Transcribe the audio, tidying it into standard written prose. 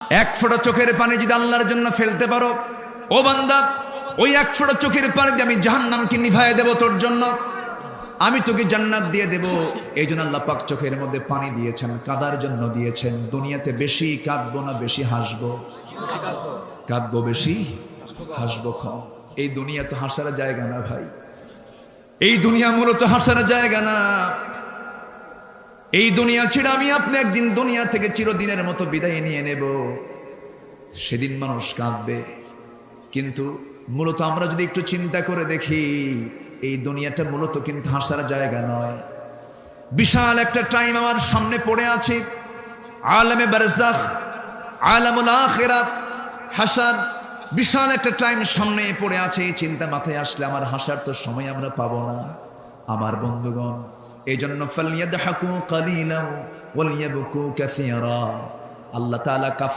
এক ফোঁটা চোখের পানি যদি আল্লাহর জন্য ফেলতে পারো, ও বান্দা, ওই এক ফোঁটা চোখের পানি দিয়ে আমি জাহান্নামকে নিভায়ে দেব তোর জন্য, আমি তোকে জান্নাত দিয়ে দেব। এই জন্য আল্লাহ পাক চোখের মধ্যে পানি দিয়েছেন, কাদার জন্য দিয়েছেন। দুনিয়াতে বেশি কাঁদবো না বেশি হাসবো? কাঁদবো বেশি, হাসবো কম। এই দুনিয়া তো হাসার জায়গা না ভাই, এই দুনিয়া মূলত হাসার জায়গা না। এই দুনিয়া ছেড়ে আমি আপনি একদিন দুনিয়া থেকে চিরদিনের মতো বিদায় নিয়ে নেব, সেদিন মানুষ কাঁদবে। কিন্তু মূলত আমরা যদি একটু চিন্তা করে দেখি, এই দুনিয়াটা মূলত কিন্তু হাসার জায়গা নয়। বিশাল একটা টাইম আমার সামনে পড়ে আছে, আলামে বারজাখ, আলামুল আখিরাত, হাসার বিশাল একটা টাইম সামনে পড়ে আছে। এই চিন্তা মাথায় আসলে আমার হাসার তো সময় আমরা পাবো না আমার বন্ধুগণ। এই জন্য ফালইয়াদহাকু কালিলাও ওয়ালিয়াবকু কাসীরা। আল্লাহ তাআলা কাফের